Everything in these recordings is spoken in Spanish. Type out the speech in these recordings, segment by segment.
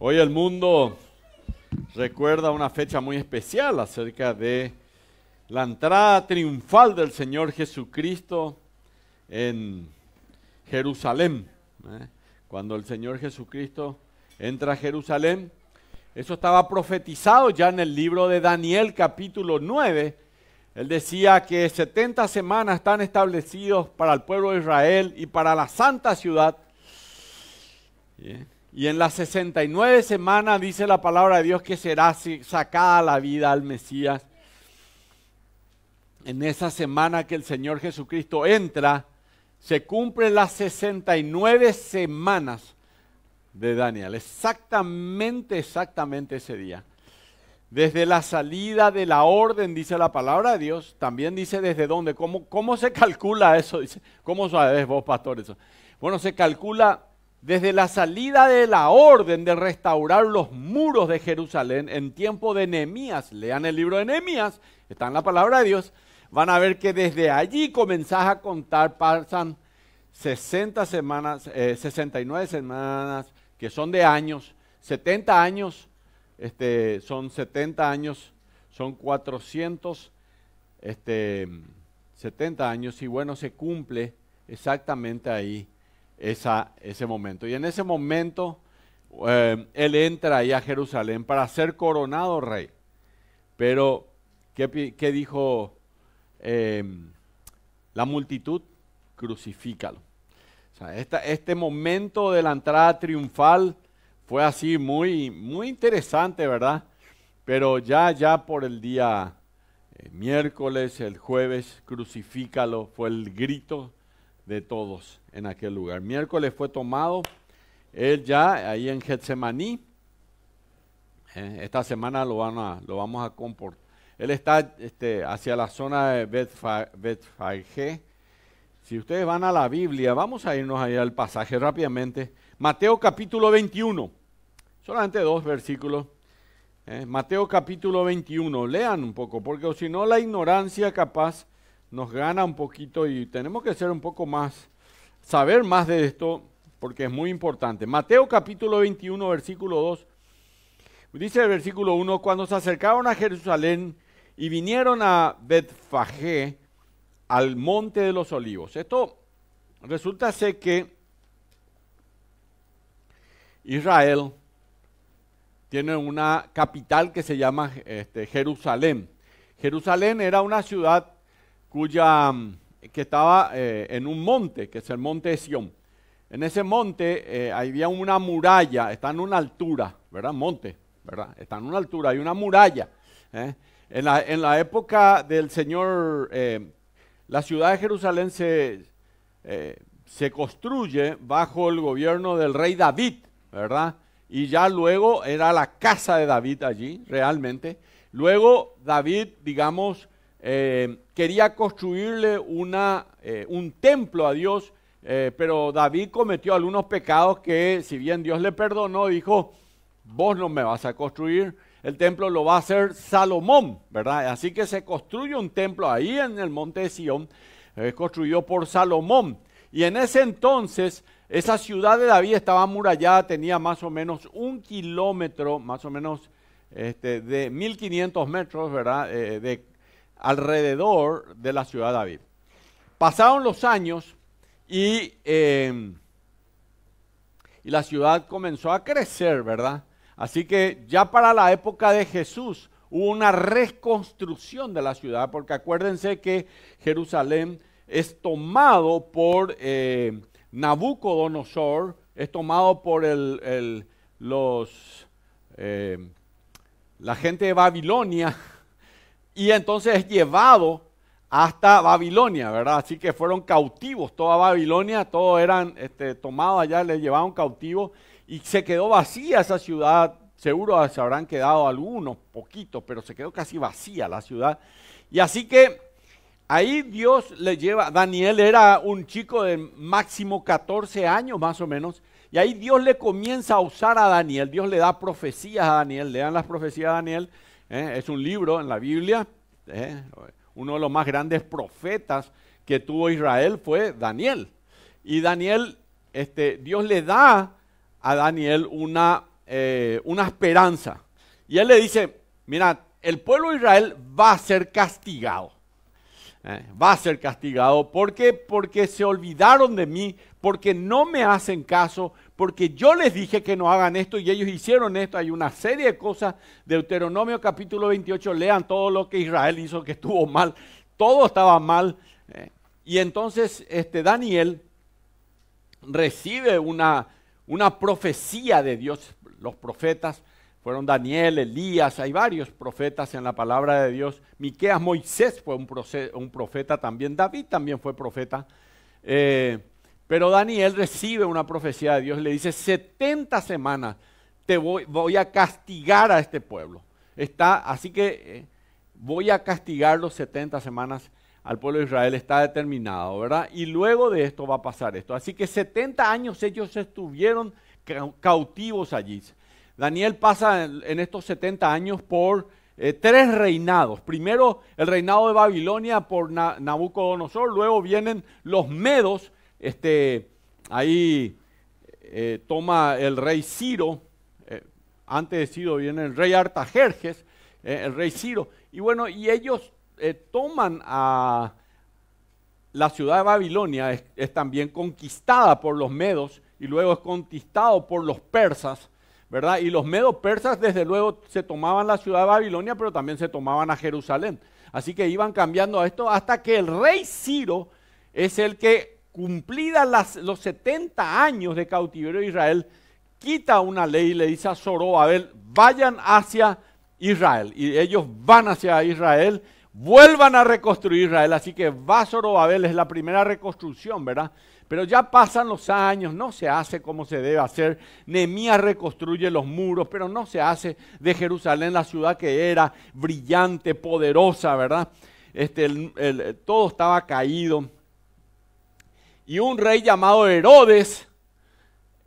Hoy el mundo recuerda una fecha muy especial acerca de la entrada triunfal del Señor Jesucristo en Jerusalén. Cuando el Señor Jesucristo entra a Jerusalén, eso estaba profetizado ya en el libro de Daniel capítulo 9. Él decía que 70 semanas están establecidos para el pueblo de Israel y para la santa ciudad. Y en las 69 semanas dice la palabra de Dios que será sacada la vida al Mesías. En esa semana que el Señor Jesucristo entra, se cumplen las 69 semanas de Daniel. Exactamente ese día. Desde la salida de la orden, dice la palabra de Dios, también dice desde dónde, cómo se calcula eso, dice, ¿cómo sabes vos, pastor, eso? Bueno, se calcula desde la salida de la orden de restaurar los muros de Jerusalén en tiempo de Nehemías. Lean el libro de Nehemías, está en la palabra de Dios, van a ver que desde allí comenzás a contar, pasan 60 semanas, 69 semanas, que son de años, 70 años, son 70 años, son 470 años y bueno, se cumple exactamente ahí ese momento. Y en ese momento él entra ahí a Jerusalén para ser coronado rey. Pero, ¿qué dijo la multitud? Crucifícalo. O sea, este momento de la entrada triunfal fue así muy interesante, ¿verdad? Pero ya por el día miércoles, el jueves, crucifícalo, fue el grito de todos en aquel lugar. Miércoles fue tomado, él ya ahí en Getsemaní, esta semana lo vamos a comportar. Él está hacia la zona de Betfagé. Si ustedes van a la Biblia, vamos a irnos ahí al pasaje rápidamente. Mateo capítulo 21, solamente 2 versículos. Mateo capítulo 21, lean un poco, porque si no la ignorancia capaz nos gana un poquito y tenemos que ser un poco más, saber más de esto, porque es muy importante. Mateo capítulo 21, versículo 2, dice el versículo 1, cuando se acercaron a Jerusalén y vinieron a Betfagé, al monte de los olivos. Esto resulta ser que Israel tiene una capital que se llama Jerusalén. Jerusalén era una ciudad que estaba en un monte, que es el monte de Sión. En ese monte había una muralla, está en una altura, ¿verdad? Monte, ¿verdad? Está en una altura, hay una muralla. En la época del Señor, la ciudad de Jerusalén se construye bajo el gobierno del rey David, ¿verdad? Y ya luego era la casa de David allí, realmente. Luego David, digamos, quería construirle un templo a Dios, pero David cometió algunos pecados que, si bien Dios le perdonó, dijo, vos no me vas a construir, el templo lo va a hacer Salomón, ¿verdad? Así que se construye un templo ahí en el monte de Sión, construido por Salomón. Y en ese entonces, esa ciudad de David estaba amurallada, tenía más o menos 1 kilómetro, más o menos de 1500 metros, ¿verdad? Alrededor de la ciudad de David. Pasaron los años y la ciudad comenzó a crecer, ¿verdad? Así que ya para la época de Jesús hubo una reconstrucción de la ciudad, porque acuérdense que Jerusalén es tomado por Nabucodonosor, es tomado por la gente de Babilonia, y entonces es llevado hasta Babilonia, ¿verdad? Así que fueron cautivos, toda Babilonia, todos eran tomados allá, les llevaron cautivos, y se quedó vacía esa ciudad. Seguro se habrán quedado algunos, poquitos, pero se quedó casi vacía la ciudad. Y así que ahí Dios le lleva, Daniel era un chico de máximo 14 años más o menos, y ahí Dios le comienza a usar a Daniel, Dios le da profecías a Daniel, lean las profecías de Daniel, es un libro en la Biblia, uno de los más grandes profetas que tuvo Israel fue Daniel. Y Daniel, Dios le da a Daniel una una esperanza. Y él le dice, mira, el pueblo de Israel va a ser castigado. Va a ser castigado. ¿Por qué? Porque se olvidaron de mí, porque no me hacen caso, porque yo les dije que no hagan esto y ellos hicieron esto. Hay una serie de cosas, Deuteronomio capítulo 28, lean todo lo que Israel hizo que estuvo mal, todo estaba mal. Y entonces Daniel recibe una profecía de Dios. Los profetas fueron Daniel, Elías, hay varios profetas en la palabra de Dios. Miqueas, Moisés fue un profeta también, David también fue profeta. Pero Daniel recibe una profecía de Dios, le dice 70 semanas te voy a castigar a este pueblo. Así que voy a castigar los 70 semanas al pueblo de Israel, está determinado, ¿verdad? Y luego de esto va a pasar esto. Así que 70 años ellos estuvieron cautivos allí. Daniel pasa en estos 70 años por 3 reinados. Primero el reinado de Babilonia por Nabucodonosor, luego vienen los medos, ahí toma el rey Ciro, antes de Ciro viene el rey Artajerjes, el rey Ciro, y bueno, y ellos toman a la ciudad de Babilonia, es también conquistada por los medos y luego es conquistado por los persas, ¿verdad? Y los medos persas desde luego se tomaban la ciudad de Babilonia, pero también se tomaban a Jerusalén. Así que iban cambiando a esto hasta que el rey Ciro es el que, cumplidas los 70 años de cautiverio de Israel, quita una ley y le dice a Zorobabel, vayan hacia Israel. Y ellos van hacia Israel, vuelvan a reconstruir Israel. Así que va Zorobabel, es la primera reconstrucción, ¿verdad? Pero ya pasan los años, no se hace como se debe hacer. Nehemías reconstruye los muros, pero no se hace de Jerusalén la ciudad que era brillante, poderosa, ¿verdad? Todo estaba caído. Y un rey llamado Herodes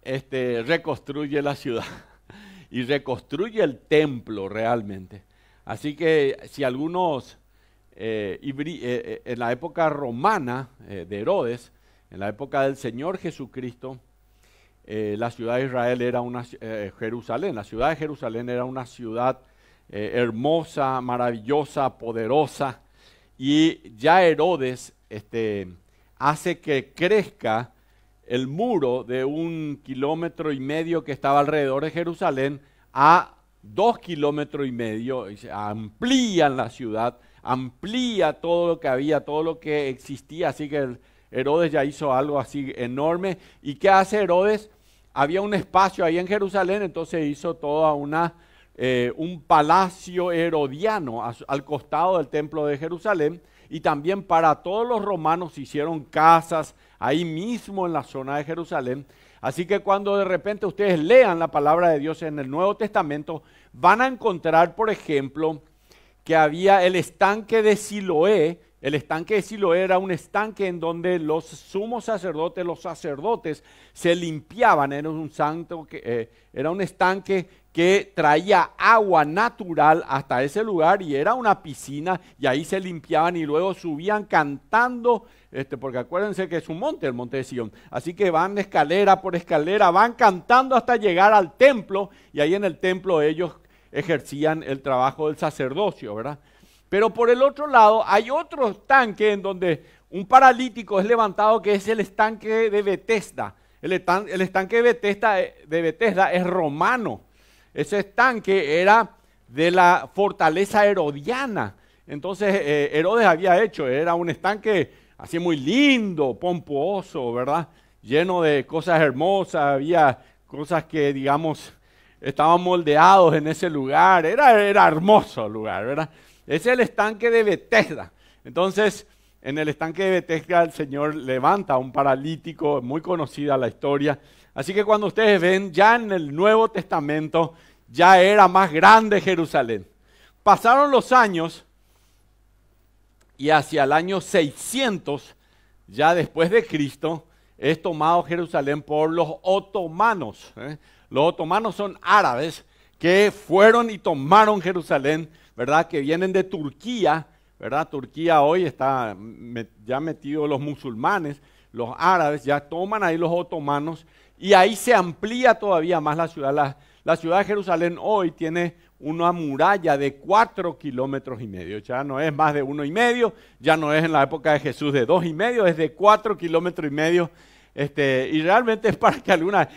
reconstruye la ciudad y reconstruye el templo realmente. Así que si algunos, en la época romana de Herodes, en la época del Señor Jesucristo, la ciudad de Israel era Jerusalén, la ciudad de Jerusalén era una ciudad hermosa, maravillosa, poderosa, y ya Herodes hace que crezca el muro de 1,5 kilómetros que estaba alrededor de Jerusalén a 2,5 kilómetros, y se amplían la ciudad, amplía todo lo que había, todo lo que existía, así que Herodes ya hizo algo así enorme. ¿Y qué hace Herodes? Había un espacio ahí en Jerusalén, entonces hizo toda un palacio herodiano al costado del templo de Jerusalén, y también para todos los romanos hicieron casas ahí mismo en la zona de Jerusalén. Así que cuando de repente ustedes lean la palabra de Dios en el Nuevo Testamento, van a encontrar, por ejemplo, que había el estanque de Siloé. El estanque de Siloé era un estanque en donde los sumos sacerdotes, los sacerdotes se limpiaban. Era un estanque que traía agua natural hasta ese lugar y era una piscina, y ahí se limpiaban y luego subían cantando, porque acuérdense que es un monte, el monte de Sión. Así que van escalera por escalera, van cantando hasta llegar al templo, y ahí en el templo ellos ejercían el trabajo del sacerdocio, ¿verdad? Pero por el otro lado hay otro estanque en donde un paralítico es levantado, que es el estanque de Betesda. El estanque de Betesda es romano. Ese estanque era de la fortaleza herodiana. Entonces Herodes había hecho, era un estanque así muy lindo, pomposo, ¿verdad? Lleno de cosas hermosas, había cosas que, digamos, estaban moldeados en ese lugar. Era hermoso el lugar, ¿verdad? Ese es el estanque de Betesda. Entonces, en el estanque de Betesda el Señor levanta a un paralítico, muy conocida la historia. Así que cuando ustedes ven, ya en el Nuevo Testamento, ya era más grande Jerusalén. Pasaron los años y hacia el año 600, ya después de Cristo, es tomado Jerusalén por los otomanos. Los otomanos son árabes que fueron y tomaron Jerusalén, ¿verdad? Que vienen de Turquía, ¿verdad? Turquía hoy está ya metido los musulmanes, los árabes, ya toman ahí los otomanos, y ahí se amplía todavía más la ciudad. La ciudad de Jerusalén hoy tiene una muralla de 4,5 kilómetros. Ya no es más de 1,5, ya no es en la época de Jesús de 2,5, es de 4,5 kilómetros. Y realmente es para que alguna...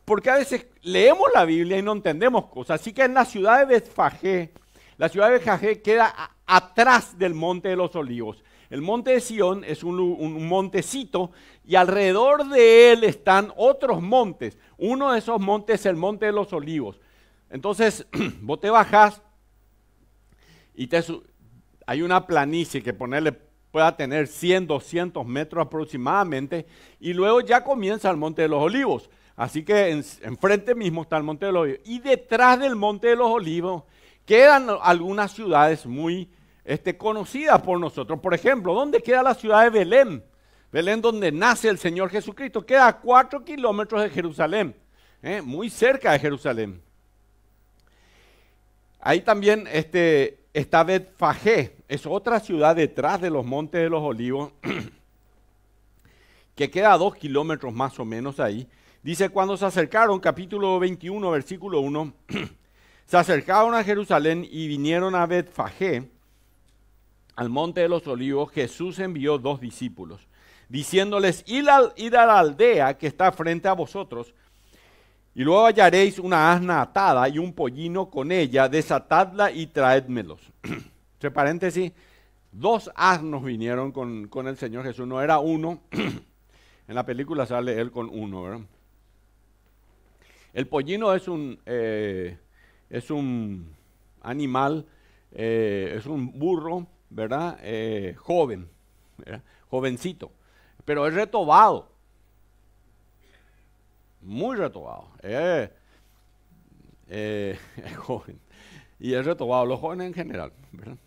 Porque a veces leemos la Biblia y no entendemos cosas. Así que en la ciudad de Betfagé, la ciudad de Betfagé queda atrás del Monte de los Olivos. El monte de Sión es un montecito y alrededor de él están otros montes. Uno de esos montes es el Monte de los Olivos. Entonces, vos te bajás y hay una planicie que pueda tener 100, 200 metros aproximadamente, y luego ya comienza el Monte de los Olivos. Así que enfrente mismo está el Monte de los Olivos. Y detrás del Monte de los Olivos quedan algunas ciudades muy conocidas por nosotros. Por ejemplo, ¿dónde queda la ciudad de Belén? Belén, donde nace el Señor Jesucristo. Queda a 4 kilómetros de Jerusalén, muy cerca de Jerusalén. Ahí también está Betfagé, es otra ciudad detrás de los Montes de los Olivos, que queda a 2 kilómetros más o menos ahí. Dice, cuando se acercaron, capítulo 21, versículo 1, se acercaron a Jerusalén y vinieron a Betfagé, al Monte de los Olivos. Jesús envió 2 discípulos, diciéndoles, id a la aldea que está frente a vosotros, y luego hallaréis una asna atada y un pollino con ella, desatadla y traédmelos. Entre paréntesis, 2 asnos vinieron con el Señor Jesús, no era uno. En la película sale él con uno, ¿verdad? El pollino es un animal, es un burro, ¿verdad? Joven, ¿verdad? Jovencito, pero es retobado. Muy retobado, es joven y es retobado, los jóvenes en general, ¿verdad?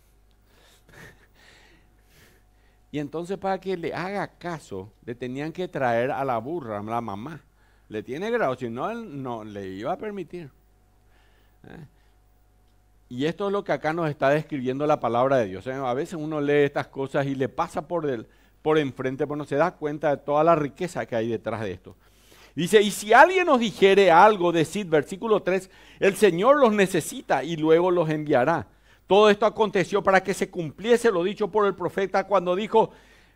Y entonces, para que le haga caso, le tenían que traer a la burra, a la mamá. Le tiene grado, si no, él no le iba a permitir. Y esto es lo que acá nos está describiendo la palabra de Dios. A veces uno lee estas cosas y le pasa por enfrente, pero no se da cuenta de toda la riqueza que hay detrás de esto. Dice, y si alguien nos dijere algo, decid, versículo 3, el Señor los necesita y luego los enviará. Todo esto aconteció para que se cumpliese lo dicho por el profeta cuando dijo,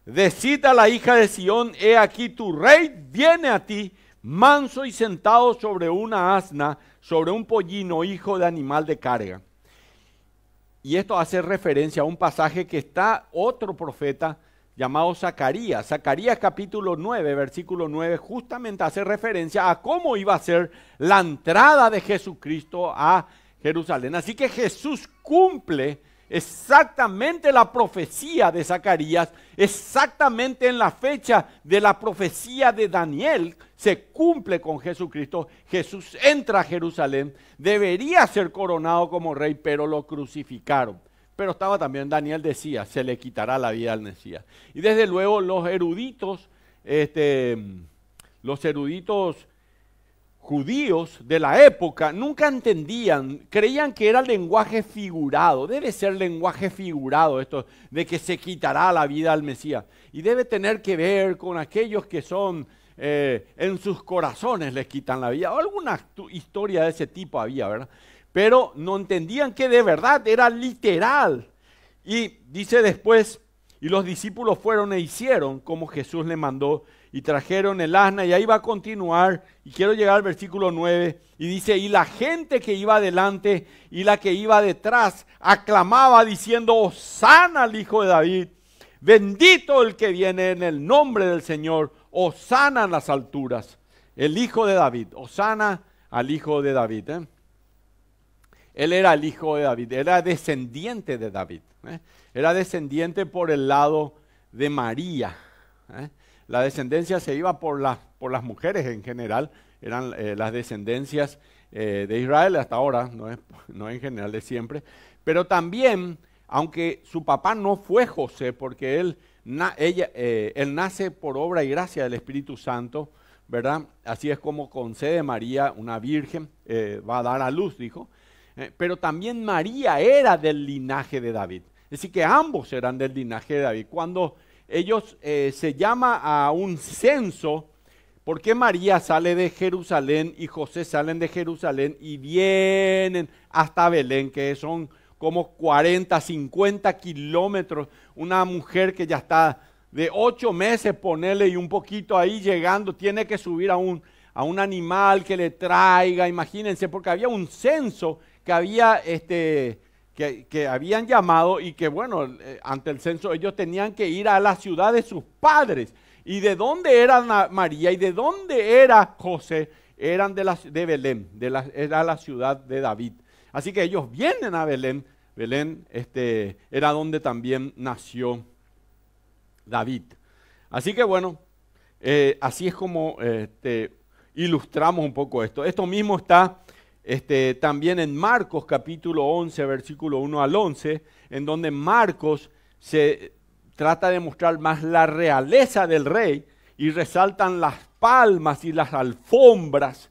decid a la hija de Sión, he aquí tu rey viene a ti, manso y sentado sobre una asna, sobre un pollino, hijo de animal de carga. Y esto hace referencia a un pasaje que está otro profeta llamado Zacarías. Zacarías capítulo 9, versículo 9, justamente hace referencia a cómo iba a ser la entrada de Jesucristo a Jerusalén. Así que Jesús cumple exactamente la profecía de Zacarías, exactamente en la fecha de la profecía de Daniel, se cumple con Jesucristo. Jesús entra a Jerusalén, debería ser coronado como rey, pero lo crucificaron. Pero estaba también, Daniel decía, se le quitará la vida al Mesías. Y desde luego los eruditos judíos de la época nunca entendían, creían que era lenguaje figurado. Debe ser lenguaje figurado esto de que se quitará la vida al Mesías. Y debe tener que ver con aquellos que son, en sus corazones les quitan la vida. O alguna historia de ese tipo había, ¿verdad? Pero no entendían que de verdad era literal. Y dice después, y los discípulos fueron e hicieron como Jesús le mandó, y trajeron el asna, y ahí va a continuar, y quiero llegar al versículo 9, y dice, y la gente que iba adelante y la que iba detrás, aclamaba diciendo, Hosana al Hijo de David, bendito el que viene en el nombre del Señor, Hosana en las alturas, el Hijo de David, Hosana al Hijo de David, Él era el hijo de David, era descendiente de David, era descendiente por el lado de María. La descendencia se iba por las mujeres en general, eran las descendencias de Israel hasta ahora, no en general de siempre, pero también, aunque su papá no fue José, porque él nace por obra y gracia del Espíritu Santo, ¿verdad? Así es como concede María, una virgen, va a dar a luz, dijo. Pero también María era del linaje de David. Es decir, que ambos eran del linaje de David. Cuando ellos se llama a un censo ¿Por qué María sale de Jerusalén y José salen de Jerusalén y vienen hasta Belén, que son como 40, 50 kilómetros? Una mujer que ya está de 8 meses, ponele, y un poquito ahí llegando, tiene que subir a un animal que le traiga, imagínense, porque había un censo que había, que habían llamado y que, bueno, ante el censo ellos tenían que ir a la ciudad de sus padres. ¿Y de dónde era María y de dónde era José? Eran de Belén, era la ciudad de David. Así que ellos vienen a Belén. Belén era donde también nació David. Así que bueno, así es como ilustramos un poco esto. Esto mismo está también en Marcos capítulo 11, versículo 1 al 11, en donde Marcos se trata de mostrar más la realeza del rey y resaltan las palmas y las alfombras.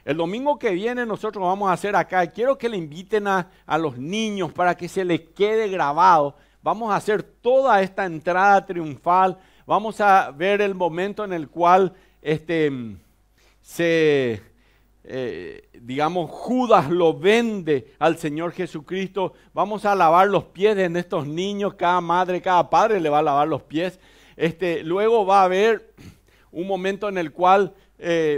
El domingo que viene nosotros vamos a hacer acá, quiero que le inviten a los niños para que se les quede grabado. Vamos a hacer toda esta entrada triunfal, vamos a ver el momento en el cual digamos, Judas lo vende al Señor Jesucristo. Vamos a lavar los pies de estos niños, cada madre, cada padre le va a lavar los pies. Luego va a haber un momento en el cual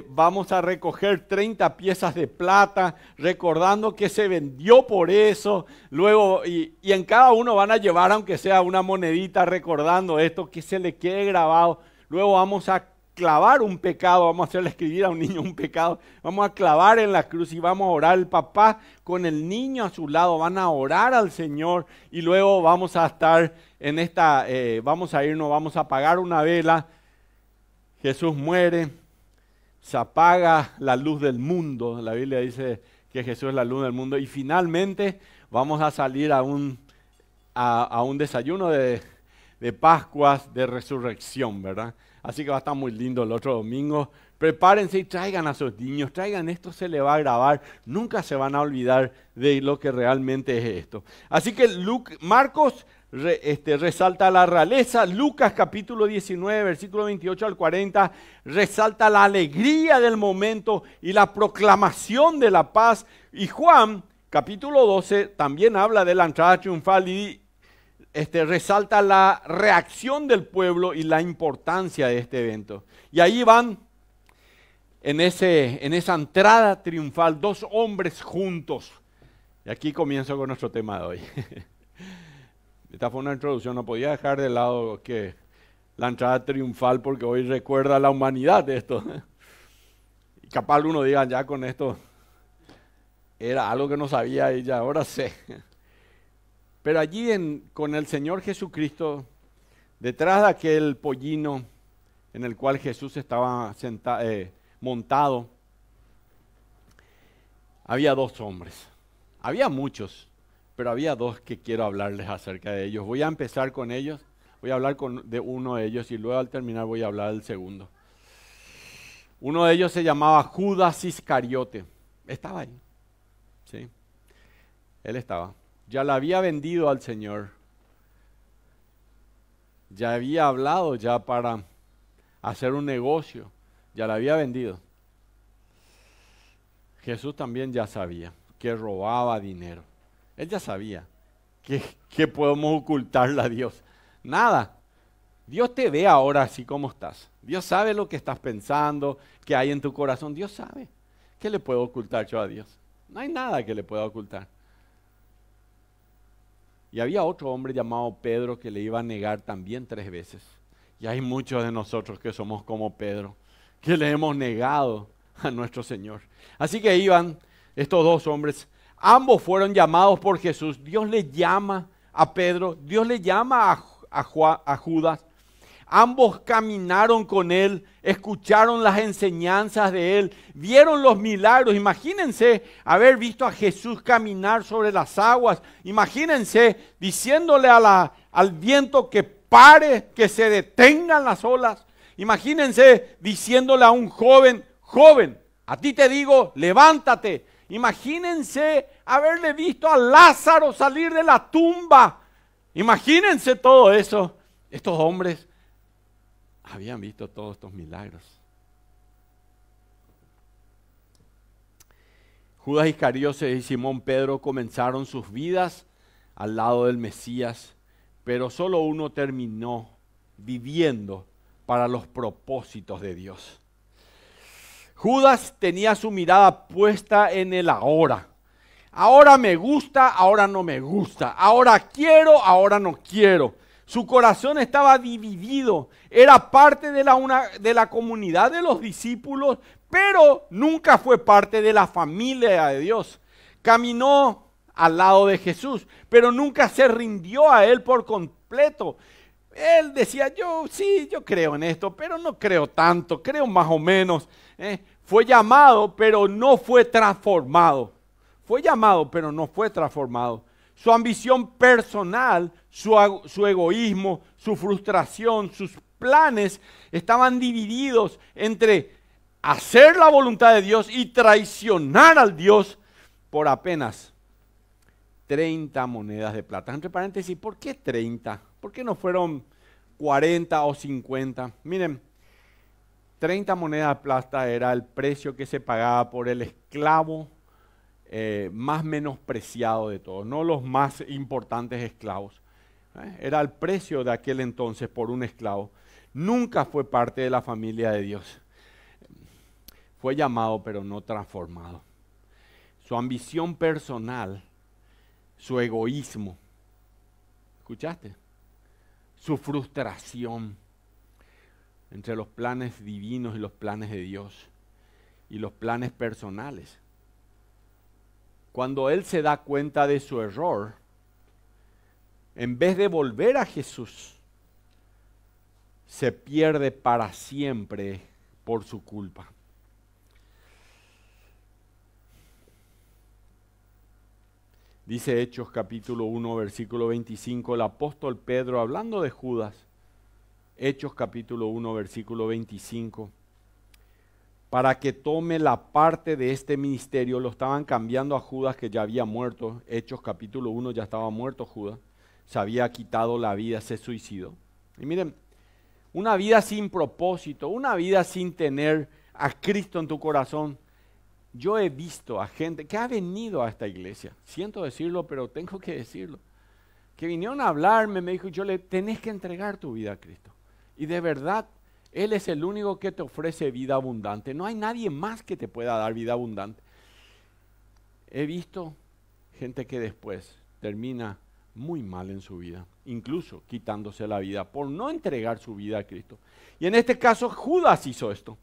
vamos a recoger 30 piezas de plata, recordando que se vendió por eso. Luego, y en cada uno van a llevar, aunque sea una monedita, recordando esto, que se le quede grabado. Luego vamos a clavar un pecado, vamos a hacerle escribir a un niño un pecado, vamos a clavar en la cruz y vamos a orar. El papá con el niño a su lado van a orar al Señor y luego vamos a estar en vamos a irnos, vamos a apagar una vela. Jesús muere, se apaga la luz del mundo, la Biblia dice que Jesús es la luz del mundo y finalmente vamos a salir a un desayuno de Pascuas, de resurrección, ¿verdad? Así que va a estar muy lindo el otro domingo. Prepárense y traigan a sus niños, traigan esto, se le va a grabar. Nunca se van a olvidar de lo que realmente es esto. Así que Marcos resalta la realeza. Lucas capítulo 19, versículo 28 al 40, resalta la alegría del momento y la proclamación de la paz. Y Juan capítulo 12 también habla de la entrada triunfal y resalta la reacción del pueblo y la importancia de este evento. Y ahí van, en esa entrada triunfal, dos hombres juntos. Y aquí comienzo con nuestro tema de hoy. Esta fue una introducción, no podía dejar de lado que la entrada triunfal, porque hoy recuerda a la humanidad de esto. Y capaz uno diga, ya con esto, era algo que no sabía y ya ahora sé. Pero allí con el Señor Jesucristo, detrás de aquel pollino en el cual Jesús estaba montado, había dos hombres. Había muchos, pero había dos que quiero hablarles acerca de ellos. Voy a empezar con ellos, voy a hablar de uno de ellos y luego al terminar voy a hablar del segundo. Uno de ellos se llamaba Judas Iscariote. Estaba ahí, ¿sí? Él estaba. Ya la había vendido al Señor. Ya había hablado ya para hacer un negocio. Ya la había vendido. Jesús también ya sabía que robaba dinero. Él ya sabía que podemos ocultarle a Dios. Nada. Dios te ve ahora así como estás. Dios sabe lo que estás pensando, que hay en tu corazón. Dios sabe. ¿Qué le puedo ocultar yo a Dios? No hay nada que le pueda ocultar. Y había otro hombre llamado Pedro que le iba a negar también 3 veces. Y hay muchos de nosotros que somos como Pedro, que le hemos negado a nuestro Señor. Así que iban estos dos hombres. Ambos fueron llamados por Jesús. Dios le llama a Pedro, Dios le llama a Judas. Ambos caminaron con él, escucharon las enseñanzas de él, vieron los milagros. Imagínense haber visto a Jesús caminar sobre las aguas. Imagínense diciéndole al viento que pare, que se detengan las olas. Imagínense diciéndole a un joven, a ti te digo, levántate. Imagínense haberle visto a Lázaro salir de la tumba. Imagínense todo eso. Estos hombres habían visto todos estos milagros. Judas Iscariote y Simón Pedro comenzaron sus vidas al lado del Mesías, pero solo uno terminó viviendo para los propósitos de Dios. Judas tenía su mirada puesta en el ahora. Ahora me gusta, ahora no me gusta. Ahora quiero, ahora no quiero. Su corazón estaba dividido. Era parte de la comunidad de los discípulos, pero nunca fue parte de la familia de Dios. Caminó al lado de Jesús, pero nunca se rindió a Él por completo. Él decía, yo creo en esto, pero no creo tanto, creo más o menos. Fue llamado, pero no fue transformado. Fue llamado, pero no fue transformado. Su ambición personal, su egoísmo, su frustración, sus planes estaban divididos entre hacer la voluntad de Dios y traicionar al Dios por apenas 30 monedas de plata. Entre paréntesis, ¿por qué 30? ¿Por qué no fueron 40 o 50? Miren, 30 monedas de plata era el precio que se pagaba por el esclavo más menospreciado de todos, no los más importantes esclavos. Era el precio de aquel entonces por un esclavo. Nunca fue parte de la familia de Dios. Fue llamado pero no transformado. Su ambición personal, su egoísmo, ¿escuchaste? Su frustración entre los planes divinos y los planes de Dios y los planes personales. Cuando él se da cuenta de su error, en vez de volver a Jesús, se pierde para siempre por su culpa. Dice Hechos capítulo 1, versículo 25, el apóstol Pedro, hablando de Judas, Hechos capítulo 1, versículo 25, para que tome la parte de este ministerio, lo estaban cambiando a Judas que ya había muerto. Hechos capítulo 1 ya estaba muerto Judas, se había quitado la vida, se suicidó. Y miren, una vida sin propósito, una vida sin tener a Cristo en tu corazón. Yo he visto a gente que ha venido a esta iglesia, siento decirlo, pero tengo que decirlo, que vinieron a hablarme, me dijo, tenés que entregar tu vida a Cristo. Y de verdad, Él es el único que te ofrece vida abundante. No hay nadie más que te pueda dar vida abundante. He visto gente que después termina muy mal en su vida, incluso quitándose la vida por no entregar su vida a Cristo. Y en este caso Judas hizo esto.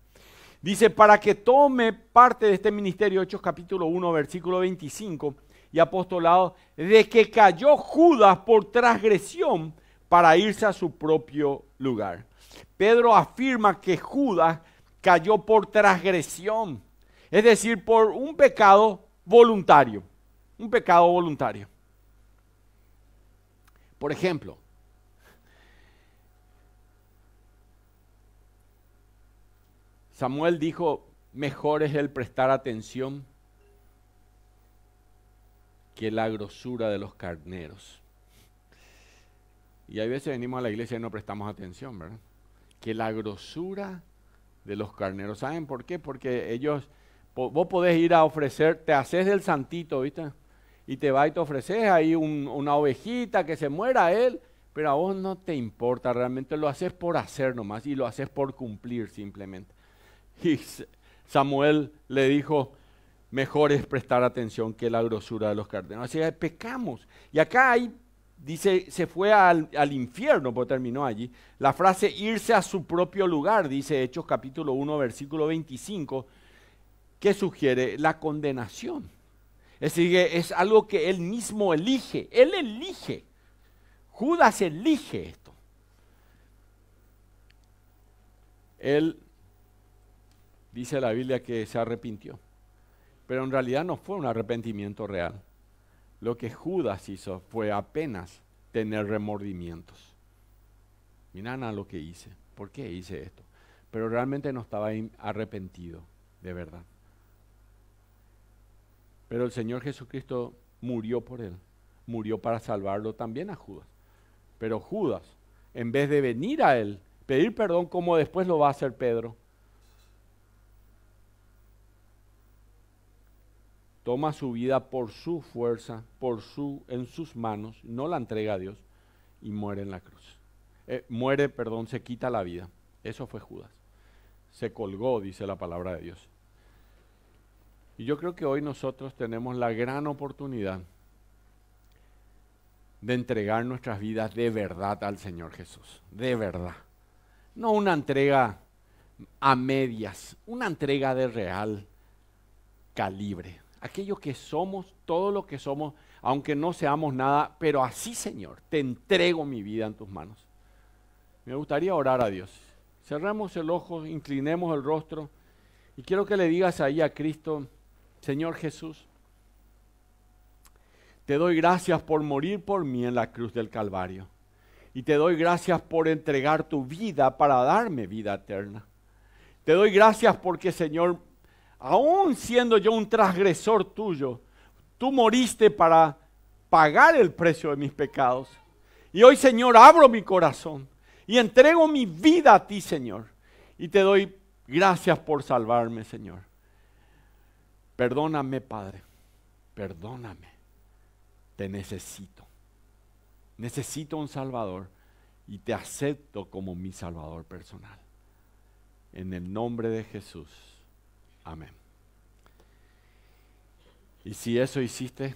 Dice, para que tome parte de este ministerio, Hechos capítulo 1, versículo 25, y apostolado, de que cayó Judas por transgresión para irse a su propio lugar. Pedro afirma que Judas cayó por transgresión, es decir, por un pecado voluntario. Un pecado voluntario. Por ejemplo, Samuel dijo, mejor es el prestar atención que la grosura de los carneros. Y hay veces venimos a la iglesia y no prestamos atención, ¿verdad? Que la grosura de los carneros. ¿Saben por qué? Porque vos podés ir a ofrecer, te haces del santito, ¿viste? Y te vas y te ofreces ahí una ovejita que se muera él, pero a vos no te importa, realmente lo haces por hacer nomás y lo haces por cumplir simplemente. Y Samuel le dijo, mejor es prestar atención que la grosura de los carneros. Así que pecamos. Y acá dice, se fue al infierno, porque terminó allí. La frase irse a su propio lugar, dice Hechos capítulo 1, versículo 25, que sugiere la condenación. Es decir, es algo que él mismo elige. Él elige. Judas elige esto. Él dice la Biblia que se arrepintió, pero en realidad no fue un arrepentimiento real. Lo que Judas hizo fue apenas tener remordimientos. Miran a lo que hice, ¿por qué hice esto? Pero realmente no estaba arrepentido, de verdad. Pero el Señor Jesucristo murió por él, murió para salvarlo también a Judas. Pero Judas, en vez de venir a él, pedir perdón como después lo va a hacer Pedro, toma su vida por su fuerza, en sus manos, no la entrega a Dios y muere en la cruz. Se quita la vida. Eso fue Judas. Se colgó, dice la palabra de Dios. Y yo creo que hoy nosotros tenemos la gran oportunidad de entregar nuestras vidas de verdad al Señor Jesús, de verdad. No una entrega a medias, una entrega de real calibre. Aquello que somos, todo lo que somos, aunque no seamos nada, pero así, Señor, te entrego mi vida en tus manos. Me gustaría orar a Dios. Cerremos el ojo, inclinemos el rostro y quiero que le digas ahí a Cristo: Señor Jesús, te doy gracias por morir por mí en la cruz del Calvario. Y te doy gracias por entregar tu vida para darme vida eterna. Te doy gracias porque, Señor, aún siendo yo un transgresor tuyo, tú moriste para pagar el precio de mis pecados. Y hoy, Señor, abro mi corazón y entrego mi vida a ti, Señor. Y te doy gracias por salvarme, Señor. Perdóname, Padre. Perdóname. Te necesito. Necesito un Salvador y te acepto como mi Salvador personal. En el nombre de Jesús. Amén. Y si eso hiciste,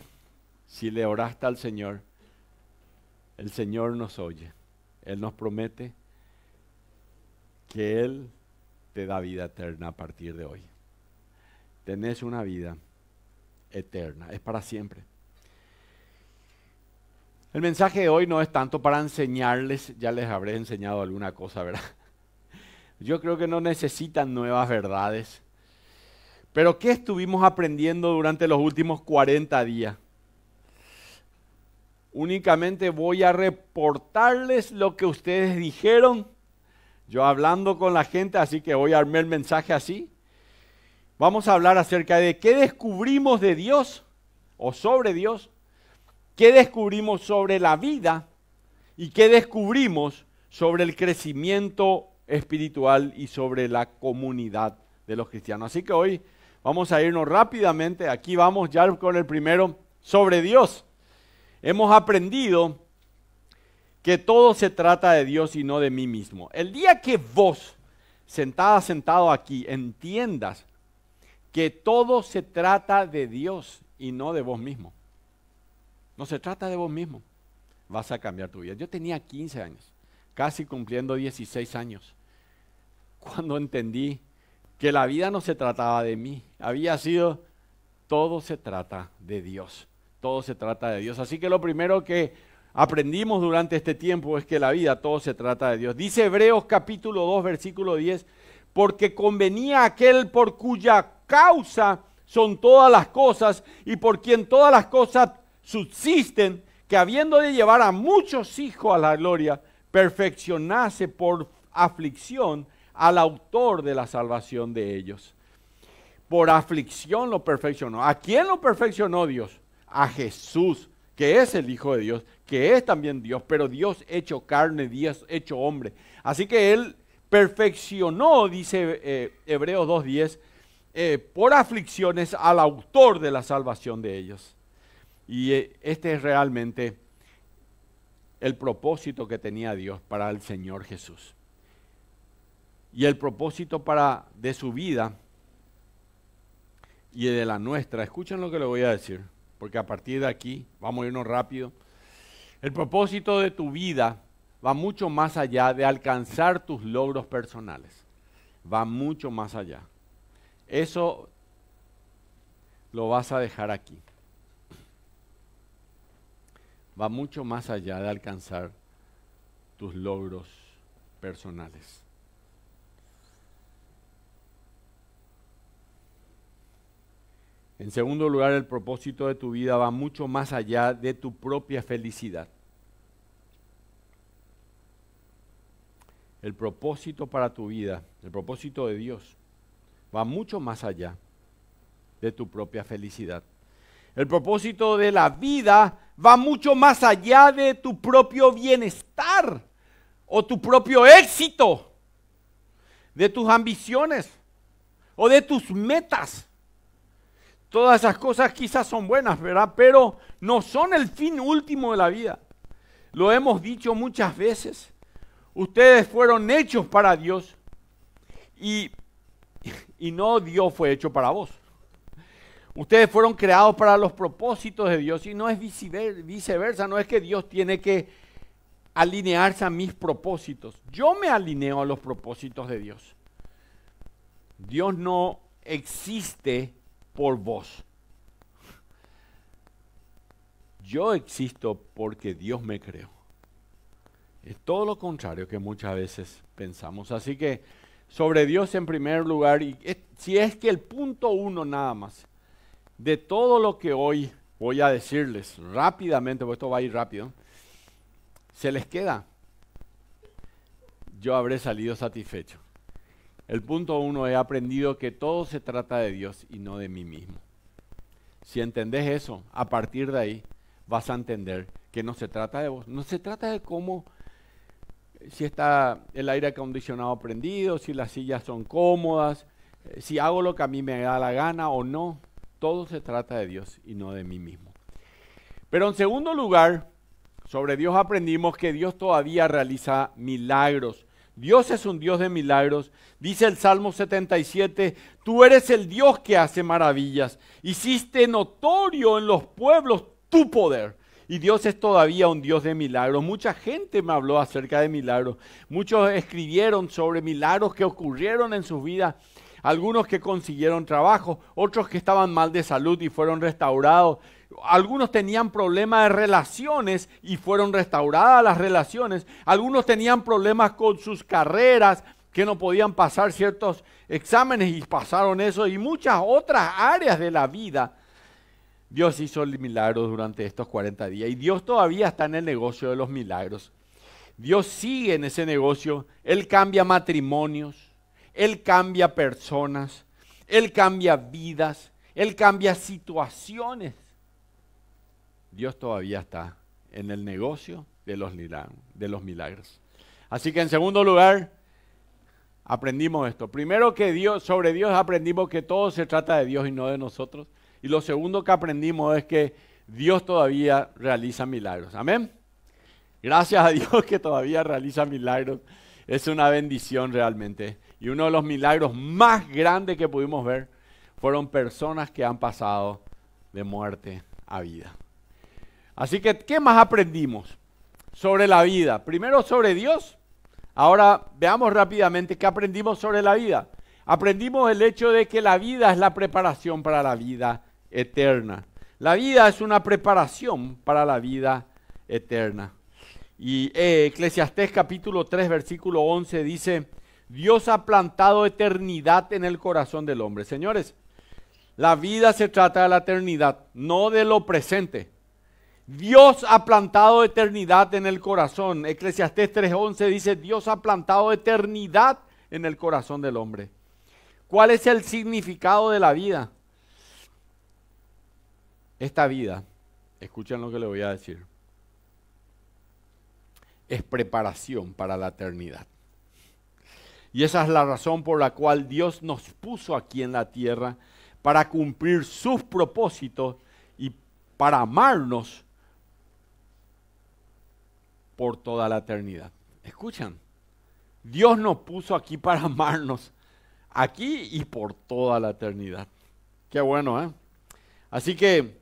si le oraste al Señor, el Señor nos oye. Él nos promete que Él te da vida eterna a partir de hoy. Tenés una vida eterna, es para siempre. El mensaje de hoy no es tanto para enseñarles, ya les habré enseñado alguna cosa, ¿verdad? Yo creo que no necesitan nuevas verdades. Pero ¿qué estuvimos aprendiendo durante los últimos 40 días? Únicamente voy a reportarles lo que ustedes dijeron, yo hablando con la gente, así que hoy armé el mensaje así. Vamos a hablar acerca de qué descubrimos de Dios o sobre Dios, qué descubrimos sobre la vida y qué descubrimos sobre el crecimiento espiritual y sobre la comunidad de los cristianos. Así que hoy vamos a irnos rápidamente, aquí vamos ya con el primero, sobre Dios. Hemos aprendido que todo se trata de Dios y no de mí mismo. El día que vos, sentado aquí, entiendas que todo se trata de Dios y no de vos mismo. No se trata de vos mismo. Vas a cambiar tu vida. Yo tenía 15 años, casi cumpliendo 16 años, cuando entendí que la vida no se trataba de mí. Había sido, todo se trata de Dios. Todo se trata de Dios. Así que lo primero que aprendimos durante este tiempo es que la vida, todo se trata de Dios. Dice Hebreos capítulo 2, versículo 10, porque convenía aquel por cuya causa son todas las cosas y por quien todas las cosas subsisten, que habiendo de llevar a muchos hijos a la gloria, perfeccionase por aflicción al autor de la salvación de ellos. Por aflicción lo perfeccionó. ¿A quién lo perfeccionó Dios? A Jesús, que es el Hijo de Dios, que es también Dios, pero Dios hecho carne, Dios hecho hombre. Así que Él perfeccionó, dice Hebreos 2:10, por aflicciones al autor de la salvación de ellos. Y este es realmente el propósito que tenía Dios para el Señor Jesús. Y el propósito de su vida y de la nuestra, escuchen lo que le voy a decir, porque a partir de aquí, vamos a irnos rápido. El propósito de tu vida va mucho más allá de alcanzar tus logros personales. Va mucho más allá. Eso lo vas a dejar aquí. Va mucho más allá de alcanzar tus logros personales. En segundo lugar, el propósito de tu vida va mucho más allá de tu propia felicidad. El propósito para tu vida, el propósito de Dios, va mucho más allá de tu propia felicidad. El propósito de la vida va mucho más allá de tu propio bienestar o tu propio éxito, de tus ambiciones o de tus metas. Todas esas cosas quizás son buenas, ¿verdad? Pero no son el fin último de la vida. Lo hemos dicho muchas veces. Ustedes fueron hechos para Dios y no Dios fue hecho para vos. Ustedes fueron creados para los propósitos de Dios y no es viceversa. No es que Dios tiene que alinearse a mis propósitos. Yo me alineo a los propósitos de Dios. Dios no existe por vos. Yo existo porque Dios me creó. Es todo lo contrario que muchas veces pensamos. Así que sobre Dios en primer lugar, y si es que el punto uno nada más, de todo lo que hoy voy a decirles rápidamente, porque esto va a ir rápido, se les queda, yo habré salido satisfecho. El punto uno, he aprendido que todo se trata de Dios y no de mí mismo. Si entendés eso, a partir de ahí vas a entender que no se trata de vos, no se trata de cómo, si está el aire acondicionado prendido, si las sillas son cómodas, si hago lo que a mí me da la gana o no. Todo se trata de Dios y no de mí mismo. Pero en segundo lugar, sobre Dios aprendimos que Dios todavía realiza milagros. Dios es un Dios de milagros. Dice el Salmo 77, tú eres el Dios que hace maravillas. Hiciste notorio en los pueblos tu poder. Y Dios es todavía un Dios de milagros. Mucha gente me habló acerca de milagros. Muchos escribieron sobre milagros que ocurrieron en sus vidas. Algunos que consiguieron trabajo, otros que estaban mal de salud y fueron restaurados. Algunos tenían problemas de relaciones y fueron restauradas las relaciones. Algunos tenían problemas con sus carreras, que no podían pasar ciertos exámenes y pasaron eso. Y muchas otras áreas de la vida. Dios hizo milagros durante estos 40 días. Y Dios todavía está en el negocio de los milagros. Dios sigue en ese negocio. Él cambia matrimonios. Él cambia personas, Él cambia vidas, Él cambia situaciones. Dios todavía está en el negocio de los milagros. Así que en segundo lugar, aprendimos esto. Primero que sobre Dios aprendimos que todo se trata de Dios y no de nosotros. Y lo segundo que aprendimos es que Dios todavía realiza milagros. Amén. Gracias a Dios que todavía realiza milagros. Es una bendición realmente. Y uno de los milagros más grandes que pudimos ver fueron personas que han pasado de muerte a vida. Así que, ¿qué más aprendimos sobre la vida? Primero sobre Dios. Ahora veamos rápidamente qué aprendimos sobre la vida. Aprendimos el hecho de que la vida es la preparación para la vida eterna. La vida es una preparación para la vida eterna. Y Eclesiastés capítulo 3 versículo 11 dice, Dios ha plantado eternidad en el corazón del hombre. Señores, la vida se trata de la eternidad, no de lo presente. Dios ha plantado eternidad en el corazón. Eclesiastés 3:11 dice, Dios ha plantado eternidad en el corazón del hombre. ¿Cuál es el significado de la vida? Esta vida, escuchen lo que le voy a decir, es preparación para la eternidad. Y esa es la razón por la cual Dios nos puso aquí en la tierra, para cumplir sus propósitos y para amarnos por toda la eternidad. Escuchan, Dios nos puso aquí para amarnos, aquí y por toda la eternidad. Qué bueno, ¿eh? Así que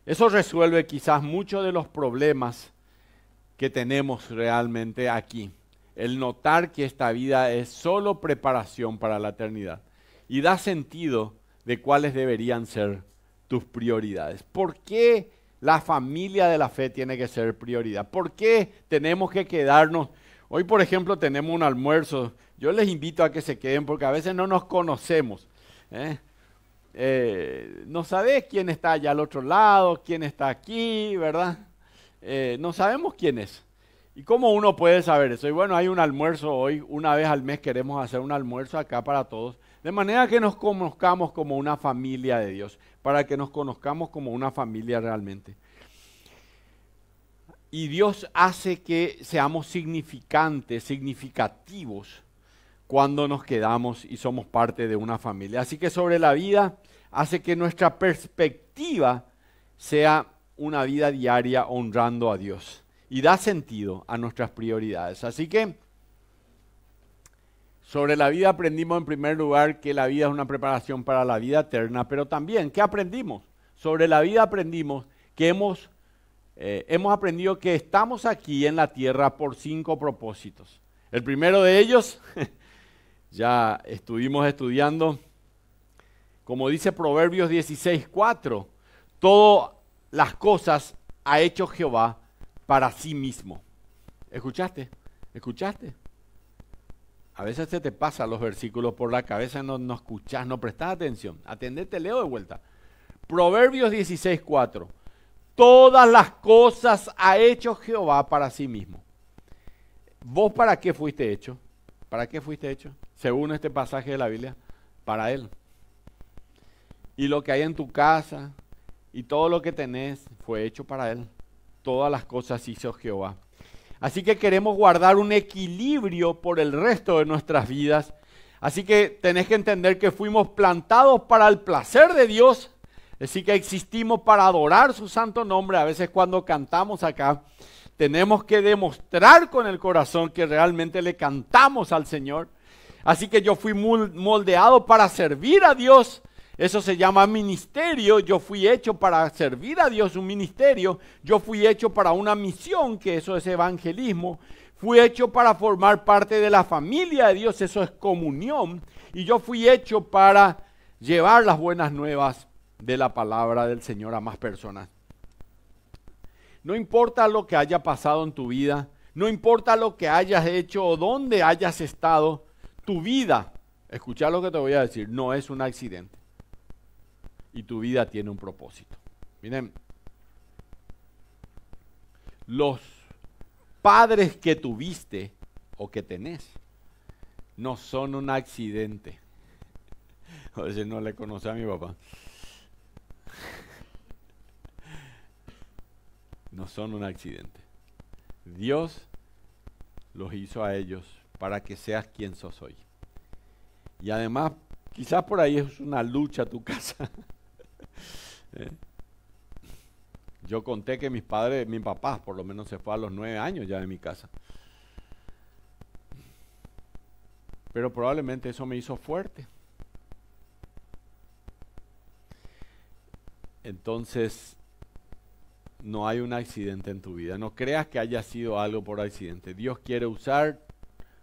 eso resuelve quizás muchos de los problemas que tenemos realmente aquí. El notar que esta vida es solo preparación para la eternidad. Y da sentido de cuáles deberían ser tus prioridades. ¿Por qué la familia de la fe tiene que ser prioridad? ¿Por qué tenemos que quedarnos? Hoy, por ejemplo, tenemos un almuerzo. Yo les invito a que se queden porque a veces no nos conocemos. No sabes quién está allá al otro lado, quién está aquí, ¿verdad? No sabemos quién es. ¿Y cómo uno puede saber eso? Y bueno, hay un almuerzo hoy, una vez al mes queremos hacer un almuerzo acá para todos, de manera que nos conozcamos como una familia de Dios, para que nos conozcamos como una familia realmente. Y Dios hace que seamos significativos, cuando nos quedamos y somos parte de una familia. Así que sobre la vida hace que nuestra perspectiva sea una vida diaria honrando a Dios y da sentido a nuestras prioridades. Así que sobre la vida aprendimos en primer lugar que la vida es una preparación para la vida eterna, pero también, ¿qué aprendimos? Sobre la vida aprendimos que hemos aprendido que estamos aquí en la tierra por 5 propósitos. El primero de ellos, ya estuvimos estudiando, como dice Proverbios 16:4, todas las cosas ha hecho Jehová para sí mismo. ¿Escuchaste? ¿Escuchaste? A veces se te pasan los versículos por la cabeza, no escuchás, no prestás atención. Atendete, leo de vuelta. Proverbios 16:4. Todas las cosas ha hecho Jehová para sí mismo. ¿Vos para qué fuiste hecho? ¿Para qué fuiste hecho? Según este pasaje de la Biblia, para Él. Y lo que hay en tu casa y todo lo que tenés fue hecho para Él. Todas las cosas hizo Jehová. Así que queremos guardar un equilibrio por el resto de nuestras vidas. Así que tenés que entender que fuimos plantados para el placer de Dios. Así que existimos para adorar su santo nombre. A veces cuando cantamos acá, tenemos que demostrar con el corazón que realmente le cantamos al Señor. Así que yo fui moldeado para servir a Dios. Eso se llama ministerio. Yo fui hecho para servir a Dios, un ministerio. Yo fui hecho para una misión, que eso es evangelismo. Fui hecho para formar parte de la familia de Dios, eso es comunión. Y yo fui hecho para llevar las buenas nuevas de la palabra del Señor a más personas. No importa lo que haya pasado en tu vida, no importa lo que hayas hecho o dónde hayas estado, tu vida, escucha lo que te voy a decir, no es un accidente. Y tu vida tiene un propósito. Miren, los padres que tuviste o que tenés no son un accidente. A veces no le conocí a mi papá. No son un accidente. Dios los hizo a ellos para que seas quien sos hoy. Y además, quizás por ahí es una lucha tu casa. Yo conté que mis papás por lo menos se fue a los 9 años ya de mi casa. Pero probablemente eso me hizo fuerte. Entonces, no hay un accidente en tu vida. No creas que haya sido algo por accidente. Dios quiere usar,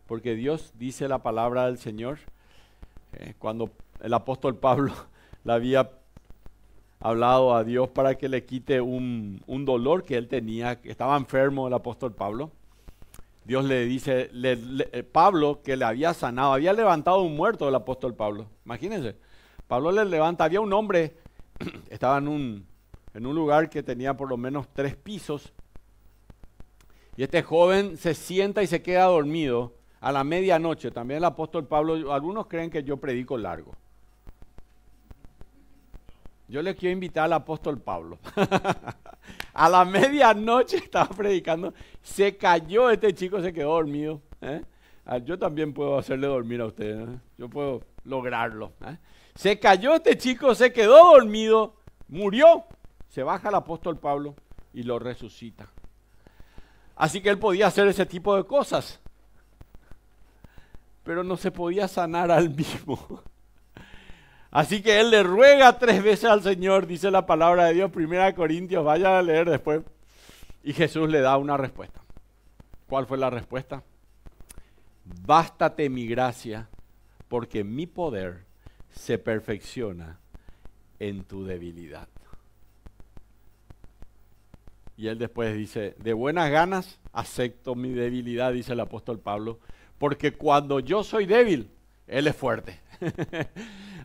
porque Dios dice la palabra del Señor. Cuando el apóstol Pablo le había hablado a Dios para que le quite un dolor que él tenía, que estaba enfermo el apóstol Pablo. Dios le dice, Pablo que le había sanado, había levantado un muerto el apóstol Pablo. Imagínense, Pablo le levanta, había un hombre, estaba en un lugar que tenía por lo menos 3 pisos, y este joven se sienta y se queda dormido a la medianoche. También el apóstol Pablo, algunos creen que yo predico largo. Yo le quiero invitar al apóstol Pablo. A la medianoche estaba predicando, se cayó este chico, se quedó dormido. Yo también puedo hacerle dormir a ustedes, yo puedo lograrlo. Se cayó este chico, se quedó dormido, murió. Se baja el apóstol Pablo y lo resucita. Así que él podía hacer ese tipo de cosas, pero no se podía sanar al mismo. Así que él le ruega 3 veces al Señor, dice la palabra de Dios, 1 Corintios, vaya a leer después. Y Jesús le da una respuesta. ¿Cuál fue la respuesta? Bástate mi gracia, porque mi poder se perfecciona en tu debilidad. Y él después dice, de buenas ganas acepto mi debilidad, dice el apóstol Pablo, porque cuando yo soy débil, Él es fuerte.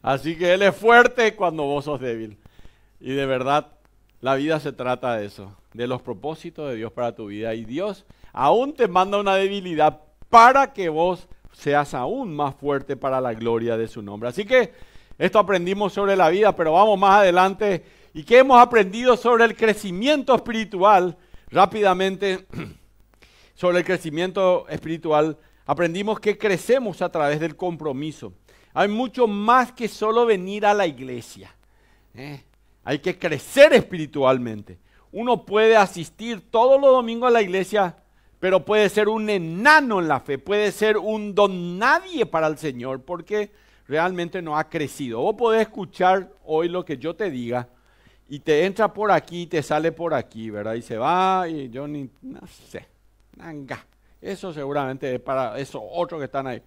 Así que Él es fuerte cuando vos sos débil. Y de verdad, la vida se trata de eso, de los propósitos de Dios para tu vida. Y Dios aún te manda una debilidad para que vos seas aún más fuerte para la gloria de su nombre. Así que esto aprendimos sobre la vida, pero vamos más adelante. ¿Y qué hemos aprendido sobre el crecimiento espiritual? Rápidamente, sobre el crecimiento espiritual, aprendimos que crecemos a través del compromiso. Hay mucho más que solo venir a la iglesia. Hay que crecer espiritualmente. Uno puede asistir todos los domingos a la iglesia, pero puede ser un enano en la fe, puede ser un don nadie para el Señor, porque realmente no ha crecido. Vos podés escuchar hoy lo que yo te diga, y te entra por aquí y te sale por aquí, ¿verdad? Y se va, y yo no sé, nanga. Eso seguramente es para esos otros que están ahí.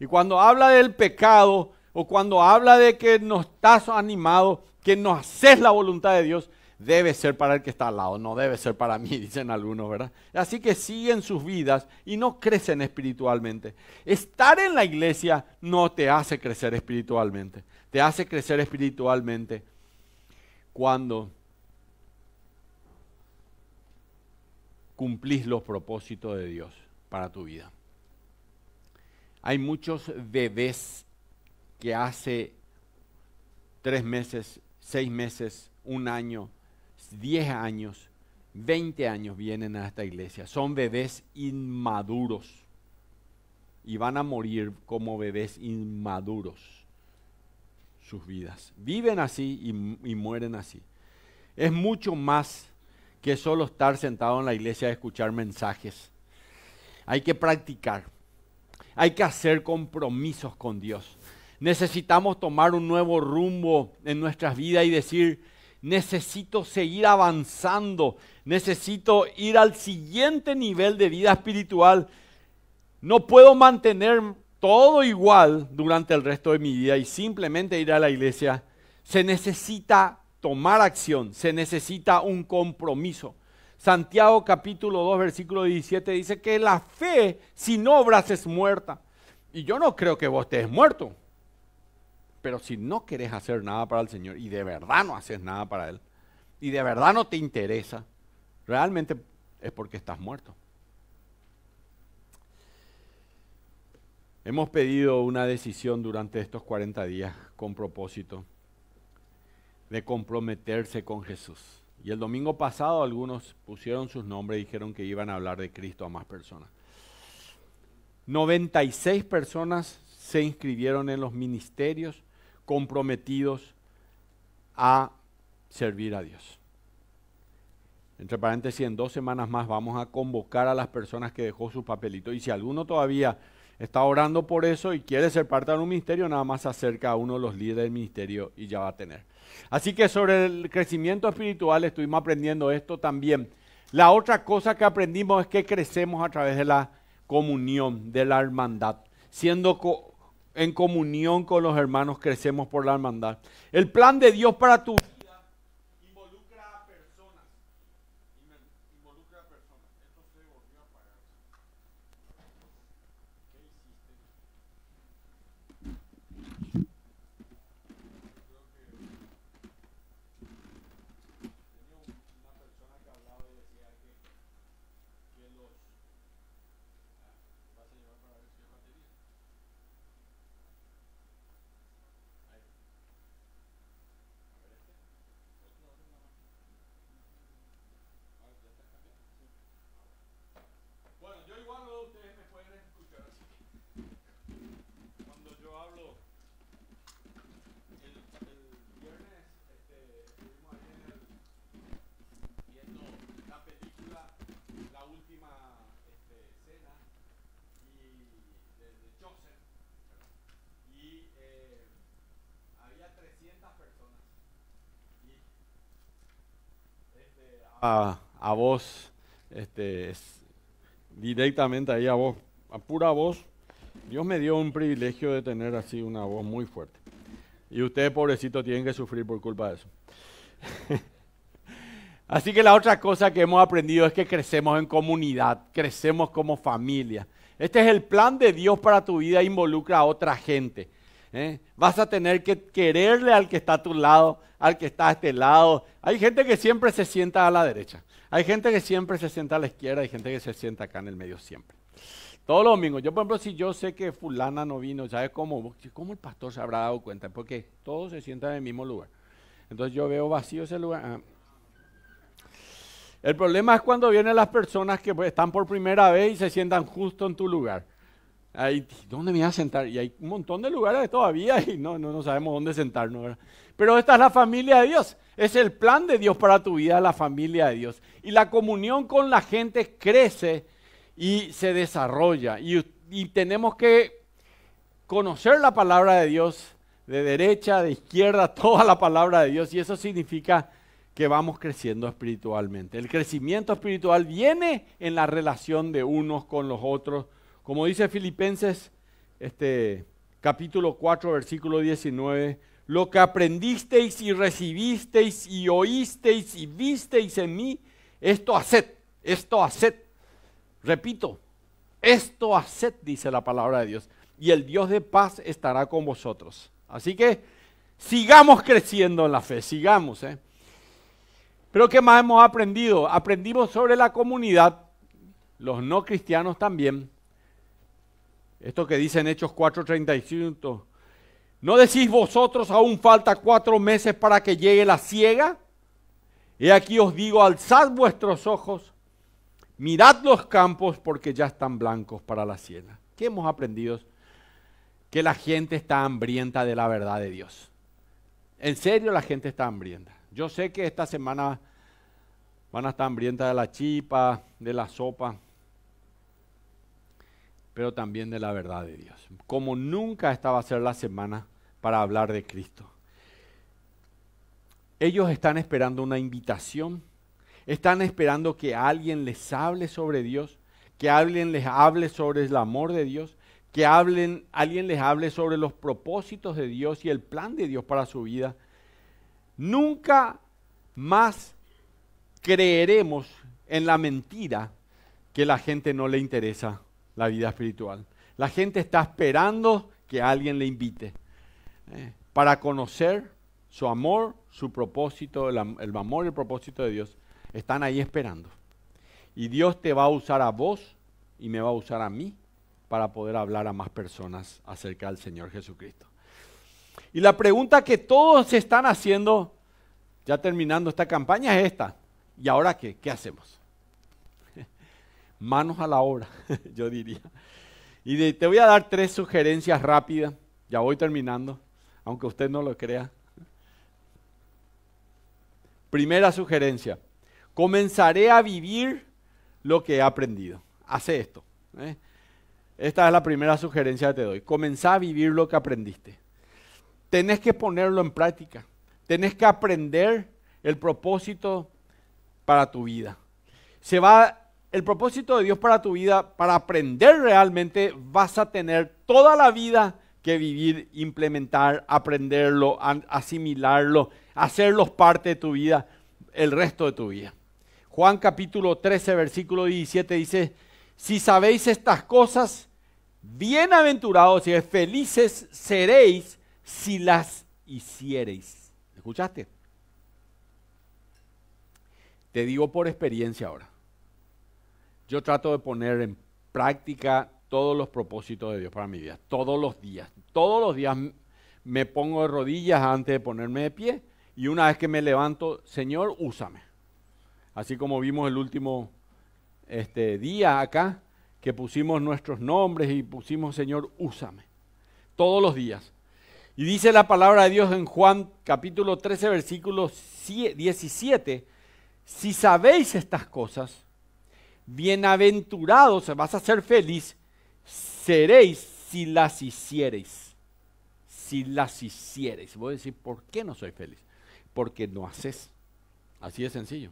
Y cuando habla del pecado, o cuando habla de que no estás animado, que no haces la voluntad de Dios, debe ser para el que está al lado, no debe ser para mí, dicen algunos, ¿verdad? Así que siguen sus vidas y no crecen espiritualmente. Estar en la iglesia no te hace crecer espiritualmente. Te hace crecer espiritualmente cuando cumplís los propósitos de Dios para tu vida. Hay muchos bebés que hace 3 meses, 6 meses, 1 año, 10 años, 20 años vienen a esta iglesia. Son bebés inmaduros y van a morir como bebés inmaduros sus vidas. Viven así y mueren así. Es mucho más que solo estar sentado en la iglesia y escuchar mensajes. Hay que practicar. Hay que hacer compromisos con Dios. Necesitamos tomar un nuevo rumbo en nuestras vidas y decir, necesito seguir avanzando, necesito ir al siguiente nivel de vida espiritual. No puedo mantener todo igual durante el resto de mi vida y simplemente ir a la iglesia. Se necesita tomar acción, se necesita un compromiso. Santiago capítulo 2 versículo 17 dice que la fe sin obras es muerta. Y yo no creo que vos estés muerto. Pero si no querés hacer nada para el Señor y de verdad no haces nada para Él y de verdad no te interesa, realmente es porque estás muerto. Hemos pedido una decisión durante estos 40 días con propósito de comprometerse con Jesús. Y el domingo pasado algunos pusieron sus nombres y dijeron que iban a hablar de Cristo a más personas. 96 personas se inscribieron en los ministerios comprometidos a servir a Dios. Entre paréntesis, en 2 semanas más vamos a convocar a las personas que dejó su papelito. Y si alguno todavía está orando por eso y quiere ser parte de un ministerio, nada más se acerca a uno de los líderes del ministerio y ya va a tener. Así que sobre el crecimiento espiritual estuvimos aprendiendo esto también. La otra cosa que aprendimos es que crecemos a través de la comunión, de la hermandad. Siendo en comunión con los hermanos, crecemos por la hermandad. El plan de Dios para tu vida involucra a personas. Involucra a personas. Esto se volvió a apagar. ¿Qué hiciste? Creo que tenía una persona que hablaba y decía que los... ¿vas a llevar para ver si es batería? Bueno, yo igual ustedes me pueden escuchar, así que cuando yo hablo, el viernes estuvimos ahí viendo la película, la última cena de Joseph, y había 300 personas. Y a vos, directamente ahí a vos, a pura voz. Dios me dio un privilegio de tener así una voz muy fuerte. Y ustedes, pobrecitos, tienen que sufrir por culpa de eso. Así que la otra cosa que hemos aprendido es que crecemos en comunidad, crecemos como familia. Este es el plan de Dios para tu vida, involucra a otra gente. Vas a tener que quererle al que está a tu lado, al que está a este lado. Hay gente que siempre se sienta a la derecha. Hay gente que siempre se sienta a la izquierda, hay gente que se sienta acá en el medio siempre. Todos los domingos. Yo, por ejemplo, si yo sé que fulana no vino, ¿sabes cómo? ¿Cómo el pastor se habrá dado cuenta? Porque todos se sientan en el mismo lugar. Entonces yo veo vacío ese lugar. El problema es cuando vienen las personas que están por primera vez y se sientan justo en tu lugar. Ahí, ¿dónde me voy a sentar? Y hay un montón de lugares todavía y no sabemos dónde sentarnos, ¿verdad? Pero esta es la familia de Dios. Es el plan de Dios para tu vida, la familia de Dios. Y la comunión con la gente crece y se desarrolla. Y tenemos que conocer la palabra de Dios de derecha, de izquierda, toda la palabra de Dios. Y eso significa que vamos creciendo espiritualmente. El crecimiento espiritual viene en la relación de unos con los otros. Como dice Filipenses, capítulo 4, versículo 19, lo que aprendisteis y recibisteis y oísteis y visteis en mí, esto haced. Repito, esto haced, dice la palabra de Dios, y el Dios de paz estará con vosotros. Así que sigamos creciendo en la fe, sigamos. Pero ¿qué más hemos aprendido? Aprendimos sobre la comunidad, los no cristianos también. Esto que dice en Hechos 4:35, ¿no decís vosotros aún falta 4 meses para que llegue la siega? He aquí os digo, alzad vuestros ojos, mirad los campos porque ya están blancos para la siega. ¿Qué hemos aprendido? Que la gente está hambrienta de la verdad de Dios. En serio, la gente está hambrienta. Yo sé que esta semana van a estar hambrientas de la chipa, de la sopa, pero también de la verdad de Dios. Como nunca esta va a ser la semana para hablar de Cristo. Ellos están esperando una invitación, están esperando que alguien les hable sobre Dios, que alguien les hable sobre el amor de Dios, que alguien les hable sobre los propósitos de Dios y el plan de Dios para su vida. Nunca más creeremos en la mentira que la gente no le interesa la vida espiritual. La gente está esperando que alguien le invite para conocer su amor, su propósito, el amor y el propósito de Dios. Están ahí esperando. Y Dios te va a usar a vos y me va a usar a mí para poder hablar a más personas acerca del Señor Jesucristo. Y la pregunta que todos se están haciendo, ya terminando esta campaña, es esta. ¿Y ahora qué? ¿Qué hacemos? Manos a la obra, yo diría. Y te voy a dar 3 sugerencias rápidas. Ya voy terminando, aunque usted no lo crea. Primera sugerencia. Comenzaré a vivir lo que he aprendido. Hace esto. Esta es la primera sugerencia que te doy. Comenzá a vivir lo que aprendiste. Tenés que ponerlo en práctica. Tenés que aprender el propósito para tu vida. El propósito de Dios para tu vida, para aprender realmente, vas a tener toda la vida que vivir, implementar, aprenderlo, asimilarlo, hacerlos parte de tu vida, el resto de tu vida. Juan capítulo 13, versículo 17 dice, si sabéis estas cosas, bienaventurados y felices seréis si las hiciereis. ¿Escuchaste? Te digo por experiencia ahora. Yo trato de poner en práctica todos los propósitos de Dios para mi vida, todos los días. Todos los días me pongo de rodillas antes de ponerme de pie y una vez que me levanto, Señor, úsame. Así como vimos el último día acá, que pusimos nuestros nombres y pusimos, Señor, úsame. Todos los días. Y dice la palabra de Dios en Juan capítulo 13, versículo 17, si sabéis estas cosas, bienaventurados, vas a ser feliz, seréis si las hiciereis. Si las hiciereis. Voy a decir, ¿por qué no soy feliz? Porque no haces. Así de sencillo.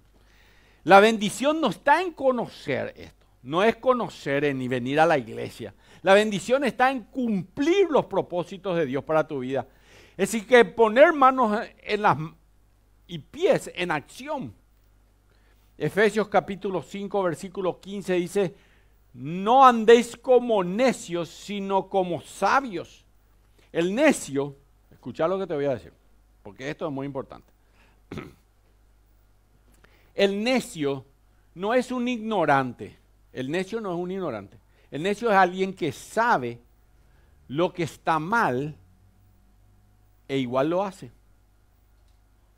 La bendición no está en conocer esto. No es conocer ni venir a la iglesia. La bendición está en cumplir los propósitos de Dios para tu vida. Es decir, que poner manos y pies en acción. Efesios capítulo 5, versículo 15 dice, no andéis como necios, sino como sabios. El necio, escucha lo que te voy a decir, porque esto es muy importante. El necio no es un ignorante. El necio no es un ignorante. El necio es alguien que sabe lo que está mal e igual lo hace.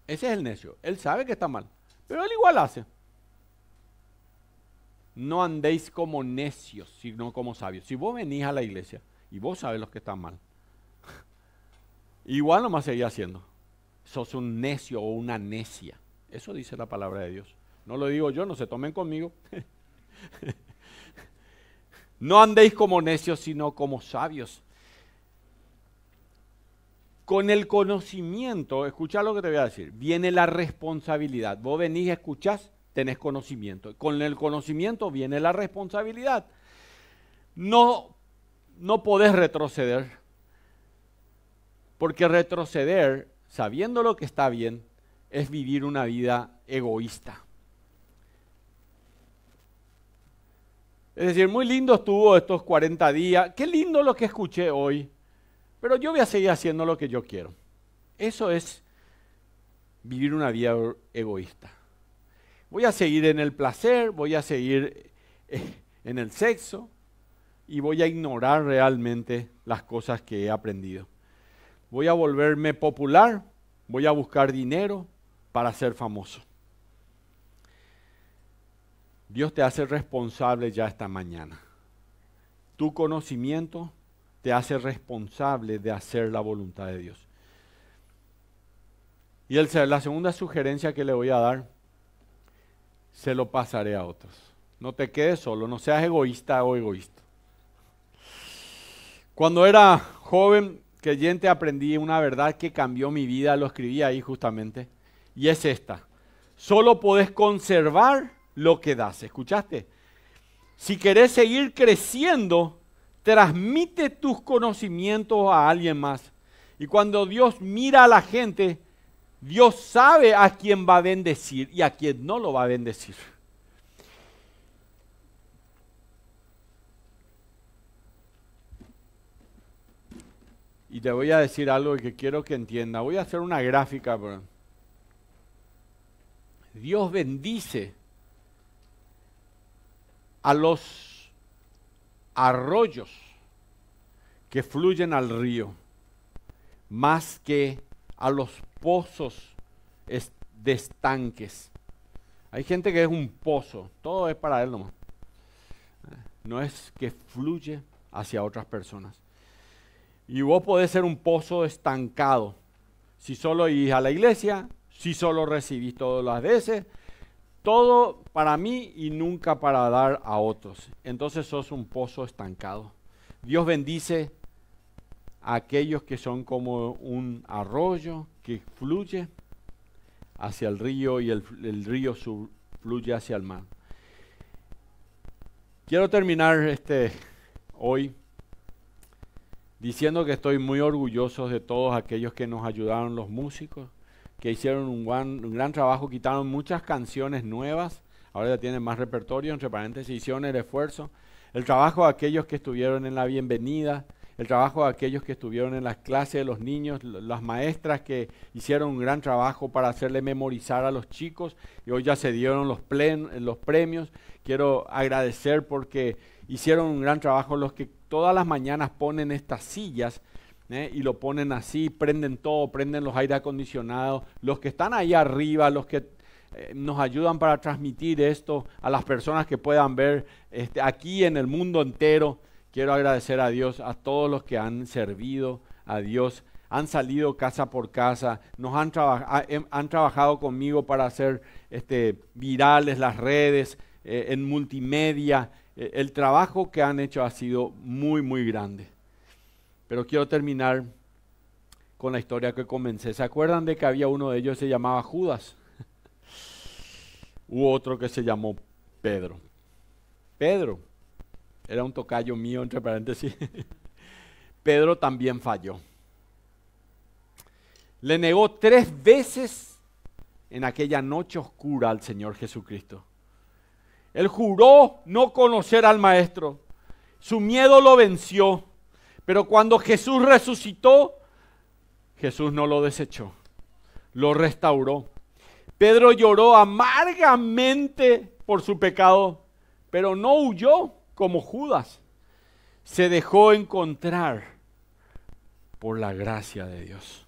Ese es el necio. Él sabe que está mal, pero él igual hace. no andéis como necios, sino como sabios. Si vos venís a la iglesia y vos sabés lo que está mal, igual nomás seguís haciendo. Sos un necio o una necia. Eso dice la palabra de Dios. No lo digo yo, no se tomen conmigo. No andéis como necios, sino como sabios. Con el conocimiento, escucha lo que te voy a decir, viene la responsabilidad. Vos venís, escuchás, tenés conocimiento. Con el conocimiento viene la responsabilidad. No podés retroceder, porque retroceder, sabiendo lo que está bien, es vivir una vida egoísta. Es decir, muy lindo estuvo estos 40 días, qué lindo lo que escuché hoy, pero yo voy a seguir haciendo lo que yo quiero. Eso es vivir una vida egoísta. Voy a seguir en el placer, voy a seguir en el sexo y voy a ignorar realmente las cosas que he aprendido. Voy a volverme popular, voy a buscar dinero para ser famoso. Dios te hace responsable ya esta mañana. Tu conocimiento te hace responsable de hacer la voluntad de Dios. Y la segunda sugerencia que le voy a dar, se lo pasaré a otros. No te quedes solo, no seas egoísta o egoísta. Cuando era joven, creyente, aprendí una verdad que cambió mi vida, lo escribí ahí justamente, y es esta: solo podés conservar lo que das. ¿Escuchaste? Si querés seguir creciendo, transmite tus conocimientos a alguien más. Y cuando Dios mira a la gente, Dios sabe a quién va a bendecir y a quién no lo va a bendecir. Y te voy a decir algo que quiero que entienda. Voy a hacer una gráfica. Dios bendice a los arroyos que fluyen al río, más que a los pozos de estanques. Hay gente que es un pozo, todo es para él nomás. No es que fluye hacia otras personas. Y vos podés ser un pozo estancado si solo ir a la iglesia, si solo recibís todas las veces, todo para mí y nunca para dar a otros. Entonces sos un pozo estancado. Dios bendice a aquellos que son como un arroyo que fluye hacia el río y el río fluye hacia el mar. Quiero terminar hoy diciendo que estoy muy orgulloso de todos aquellos que nos ayudaron, los músicos, que hicieron un gran trabajo, quitaron muchas canciones nuevas, ahora ya tienen más repertorio, entre paréntesis, hicieron el esfuerzo. El trabajo de aquellos que estuvieron en la bienvenida, el trabajo de aquellos que estuvieron en las clases de los niños, las maestras que hicieron un gran trabajo para hacerle memorizar a los chicos y hoy ya se dieron los premios. Quiero agradecer porque hicieron un gran trabajo los que todas las mañanas ponen estas sillas y lo ponen así, prenden todo, prenden los aire acondicionados, los que están ahí arriba, los que nos ayudan para transmitir esto a las personas que puedan ver aquí en el mundo entero. Quiero agradecer a Dios, a todos los que han servido a Dios, han salido casa por casa, han trabajado conmigo para hacer virales las redes, en multimedia. El trabajo que han hecho ha sido muy, muy grande. Pero quiero terminar con la historia que comencé. ¿Se acuerdan de que había uno de ellos que se llamaba Judas? Hubo otro que se llamó Pedro. Pedro era un tocayo mío, entre paréntesis. Pedro también falló. Le negó 3 veces en aquella noche oscura al Señor Jesucristo. Él juró no conocer al Maestro. Su miedo lo venció. Pero cuando Jesús resucitó, Jesús no lo desechó, lo restauró. Pedro lloró amargamente por su pecado, pero no huyó como Judas. Se dejó encontrar por la gracia de Dios.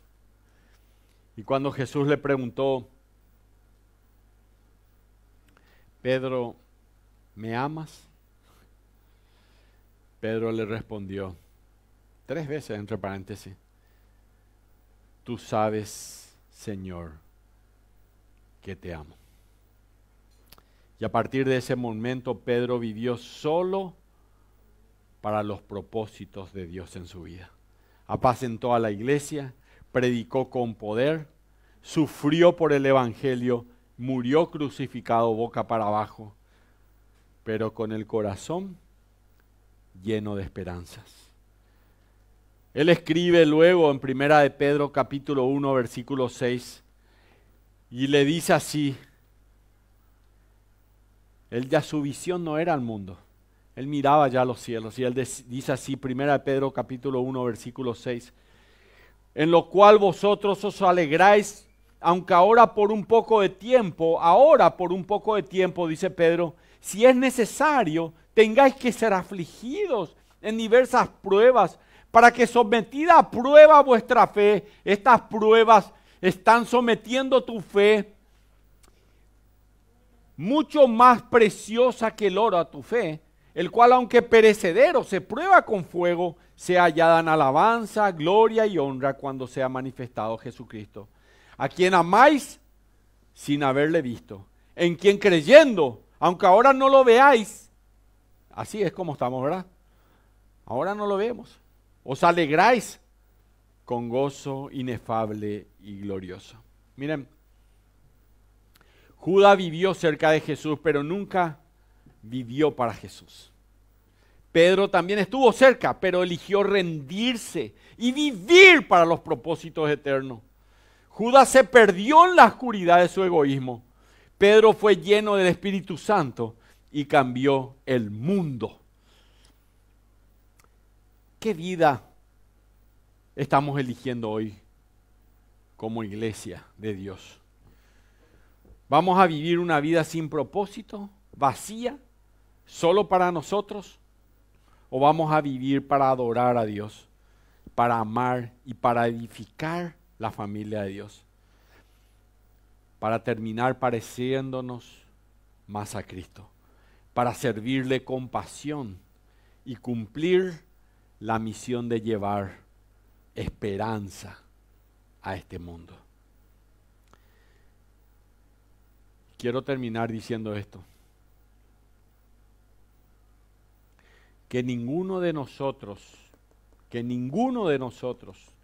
Y cuando Jesús le preguntó, Pedro, ¿me amas? Pedro le respondió 3 veces, entre paréntesis, tú sabes, Señor, que te amo. Y a partir de ese momento Pedro vivió solo para los propósitos de Dios en su vida. Apacentó a la iglesia, predicó con poder, sufrió por el evangelio, murió crucificado boca para abajo, pero con el corazón lleno de esperanzas. Él escribe luego en 1 de Pedro capítulo 1 versículo 6 y le dice así, él ya su visión no era el mundo, él miraba ya los cielos y él dice así, 1 de Pedro capítulo 1 versículo 6, en lo cual vosotros os alegráis, aunque ahora por un poco de tiempo, dice Pedro, si es necesario, tengáis que ser afligidos en diversas pruebas, para que sometida a prueba vuestra fe, estas pruebas están sometiendo tu fe, mucho más preciosa que el oro a tu fe, el cual aunque perecedero se prueba con fuego, sea hallada en alabanza, gloria y honra cuando sea manifestado Jesucristo, a quien amáis sin haberle visto, en quien creyendo, aunque ahora no lo veáis, así es como estamos, ¿verdad? Ahora no lo vemos. Os alegráis con gozo inefable y glorioso. Miren, Judas vivió cerca de Jesús, pero nunca vivió para Jesús. Pedro también estuvo cerca, pero eligió rendirse y vivir para los propósitos eternos. Judas se perdió en la oscuridad de su egoísmo. Pedro fue lleno del Espíritu Santo y cambió el mundo. ¿Qué vida estamos eligiendo hoy como iglesia de Dios? ¿Vamos a vivir una vida sin propósito, vacía, solo para nosotros? ¿O vamos a vivir para adorar a Dios, para amar y para edificar la familia de Dios? Para terminar pareciéndonos más a Cristo, para servirle con pasión y cumplir la misión de llevar esperanza a este mundo. Quiero terminar diciendo esto. Que ninguno de nosotros,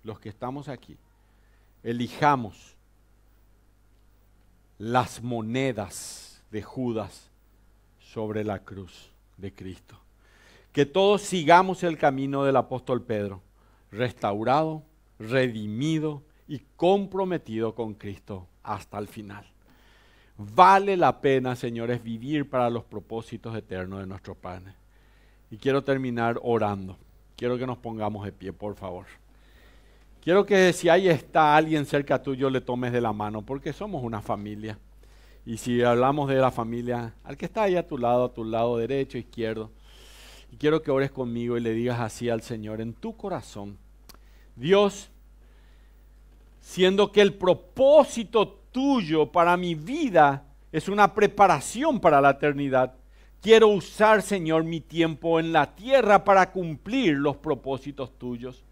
los que estamos aquí, elijamos las monedas de Judas sobre la cruz de Cristo. Que todos sigamos el camino del apóstol Pedro, restaurado, redimido y comprometido con Cristo hasta el final. Vale la pena, señores, vivir para los propósitos eternos de nuestro Padre. Y quiero terminar orando. Quiero que nos pongamos de pie, por favor. Quiero que si ahí está alguien cerca tuyo, le tomes de la mano, porque somos una familia. Y si hablamos de la familia, al que está ahí a tu lado derecho, izquierdo, y quiero que ores conmigo y le digas así al Señor en tu corazón: Dios, siendo que el propósito tuyo para mi vida es una preparación para la eternidad, quiero usar, Señor, mi tiempo en la tierra para cumplir los propósitos tuyos.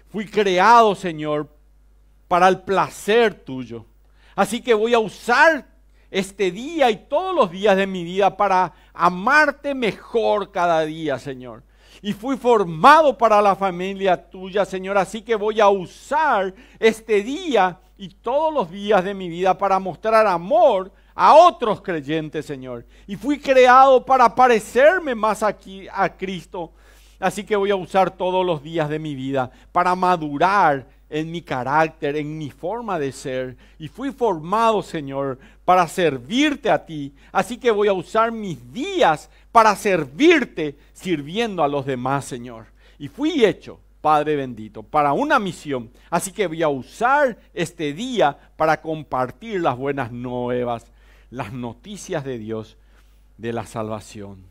Fui creado, Señor, para el placer tuyo. Así que voy a usar este día y todos los días de mi vida para amarte mejor cada día, Señor. Y fui formado para la familia tuya, Señor. Así que voy a usar este día y todos los días de mi vida para mostrar amor a otros creyentes, Señor. Y fui creado para parecerme más a Cristo. Así que voy a usar todos los días de mi vida para madurar en mi carácter, en mi forma de ser. Y fui formado, Señor, para servirte a ti. Así que voy a usar mis días para servirte, sirviendo a los demás, Señor. Y fui hecho, Padre bendito, para una misión. Así que voy a usar este día para compartir las buenas nuevas, las noticias de Dios, de la salvación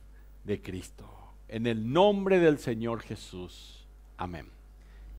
de Cristo. En el nombre del Señor Jesús. Amén.